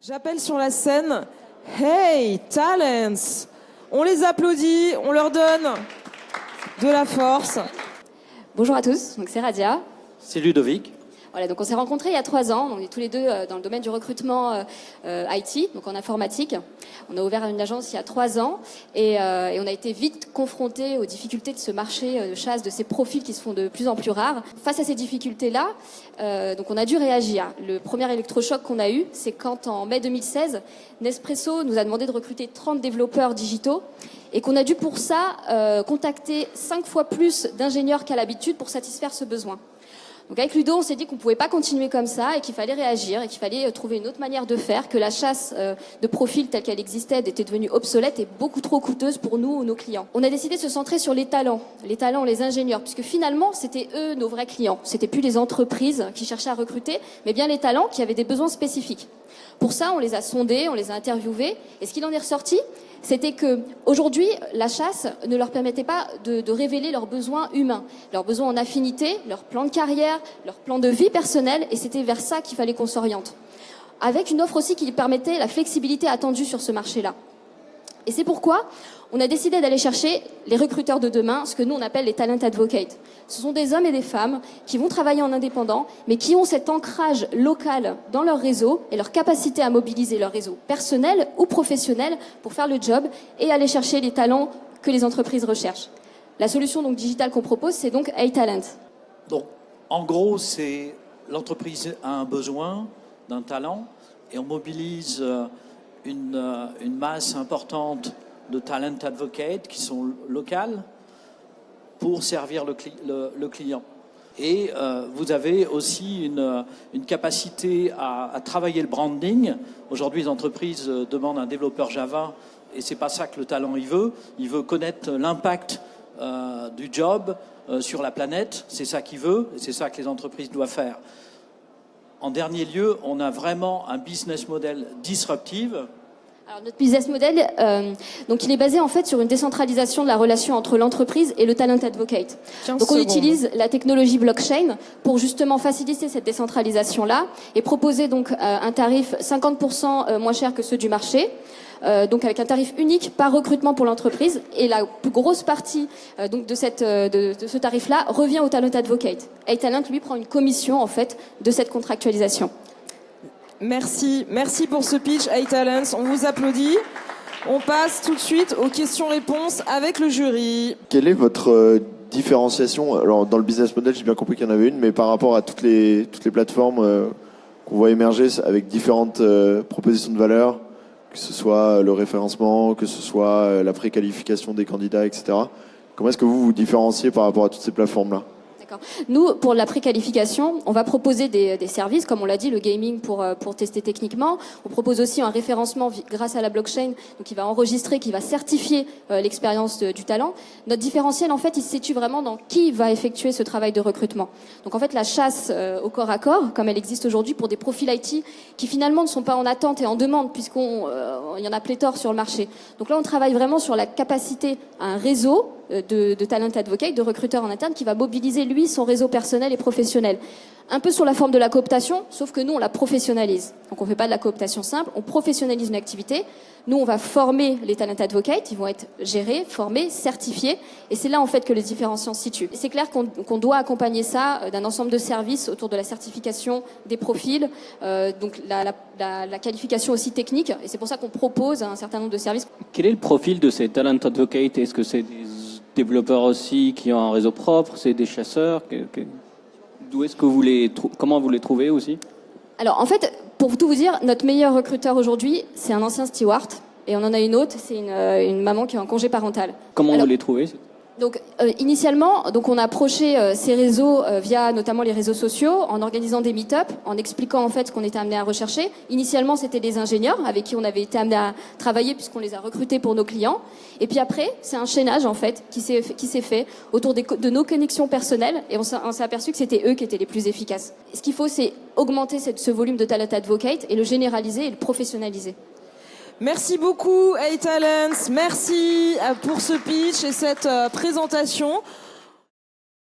J'appelle sur la scène Hey Talents. On les applaudit, on leur donne de la force. Bonjour à tous, donc c'est Radia. C'est Ludovic. Voilà, donc on s'est rencontrés il y a 3 ans. On est tous les deux dans le domaine du recrutement IT, donc en informatique. On a ouvert une agence il y a 3 ans et on a été vite confrontés aux difficultés de ce marché de chasse, de ces profils qui se font de plus en plus rares. Face à ces difficultés-là, donc on a dû réagir. Le premier électrochoc qu'on a eu, c'est quand en mai 2016, Nespresso nous a demandé de recruter 30 développeurs digitaux et qu'on a dû pour ça contacter 5 fois plus d'ingénieurs qu'à l'habitude pour satisfaire ce besoin. Donc avec Ludo, on s'est dit qu'on ne pouvait pas continuer comme ça et qu'il fallait réagir et qu'il fallait trouver une autre manière de faire, que la chasse de profils telle qu'elle existait était devenue obsolète et beaucoup trop coûteuse pour nous ou nos clients. On a décidé de se centrer sur les talents, les ingénieurs, puisque finalement, c'était eux nos vrais clients. C'était plus les entreprises qui cherchaient à recruter, mais bien les talents qui avaient des besoins spécifiques. Pour ça, on les a sondés, on les a interviewés, et ce qu'il en est ressorti, c'était que aujourd'hui, la chasse ne leur permettait pas de révéler leurs besoins humains, leurs besoins en affinité, leur plan de carrière, leur plan de vie personnelle, et c'était vers ça qu'il fallait qu'on s'oriente. Avec une offre aussi qui permettait la flexibilité attendue sur ce marché-là. Et c'est pourquoi on a décidé d'aller chercher les recruteurs de demain, ce que nous on appelle les talent advocates. Ce sont des hommes et des femmes qui vont travailler en indépendant, mais qui ont cet ancrage local dans leur réseau et leur capacité à mobiliser leur réseau personnel ou professionnel pour faire le job et aller chercher les talents que les entreprises recherchent. La solution donc digitale qu'on propose, c'est donc A-Talent. Donc, en gros, c'est l'entreprise a un besoin d'un talent et on mobilise une masse importante de talent advocates qui sont locales pour servir le client. Et vous avez aussi une capacité à travailler le branding. Aujourd'hui, les entreprises demandent un développeur Java et c'est pas ça que le talent il veut. Il veut connaître l'impact du job sur la planète. C'est ça qu'il veut et c'est ça que les entreprises doivent faire. En dernier lieu, on a vraiment un business model disruptif. Alors notre business model, donc il est basé en fait sur une décentralisation de la relation entre l'entreprise et le talent advocate. Donc on utilise la technologie blockchain pour justement faciliter cette décentralisation-là et proposer donc un tarif 50% moins cher que ceux du marché. Donc avec un tarif unique par recrutement pour l'entreprise et la plus grosse partie donc de ce tarif-là revient au talent advocate. A-Talent lui prend une commission en fait de cette contractualisation. Merci pour ce pitch A-Talents, on vous applaudit. On passe tout de suite aux questions-réponses avec le jury. Quelle est votre différenciation? Alors dans le business model, j'ai bien compris qu'il y en avait une, mais par rapport à toutes les plateformes qu'on voit émerger avec différentes propositions de valeur, que ce soit le référencement, que ce soit la préqualification des candidats, etc. Comment est-ce que vous vous différenciez par rapport à toutes ces plateformes-là? Nous, pour la préqualification, on va proposer des services, comme on l'a dit, le gaming pour tester techniquement. On propose aussi un référencement grâce à la blockchain, donc qui va enregistrer, qui va certifier l'expérience du talent. Notre différentiel, en fait, il se situe vraiment dans qui va effectuer ce travail de recrutement. Donc, en fait, la chasse au corps à corps, comme elle existe aujourd'hui pour des profils IT qui finalement ne sont pas en attente et en demande, il y en a pléthore sur le marché. Donc là, on travaille vraiment sur la capacité à un réseau de talent advocate, de recruteurs en interne qui va mobiliser lui son réseau personnel et professionnel. Un peu sur la forme de la cooptation, sauf que nous on la professionnalise. Donc on fait pas de la cooptation simple, on professionnalise une activité. Nous on va former les talent advocates, ils vont être gérés, formés, certifiés, et c'est là en fait que les différenciants se situent. C'est clair qu'on doit accompagner ça d'un ensemble de services autour de la certification des profils, donc la qualification aussi technique, et c'est pour ça qu'on propose un certain nombre de services. Quel est le profil de ces talent advocates? Est-ce que c'est des développeurs aussi qui ont un réseau propre? C'est des chasseurs? D'où est-ce que comment vous les trouvez aussi? Alors en fait, pour tout vous dire, notre meilleur recruteur aujourd'hui, c'est un ancien steward, et on en a une autre, c'est une maman qui est en congé parental. Comment vous les trouvez? Donc initialement, on a approché ces réseaux via notamment les réseaux sociaux, en organisant des meet-up, en expliquant en fait ce qu'on était amené à rechercher. Initialement, c'était des ingénieurs avec qui on avait été amené à travailler puisqu'on les a recrutés pour nos clients. Et puis après, c'est un chaînage en fait qui s'est fait autour de nos connexions personnelles et on s'est aperçu que c'était eux qui étaient les plus efficaces. Ce qu'il faut, c'est augmenter ce volume de talent advocate et le généraliser et le professionnaliser. Merci beaucoup A-Talents, merci pour ce pitch et cette présentation.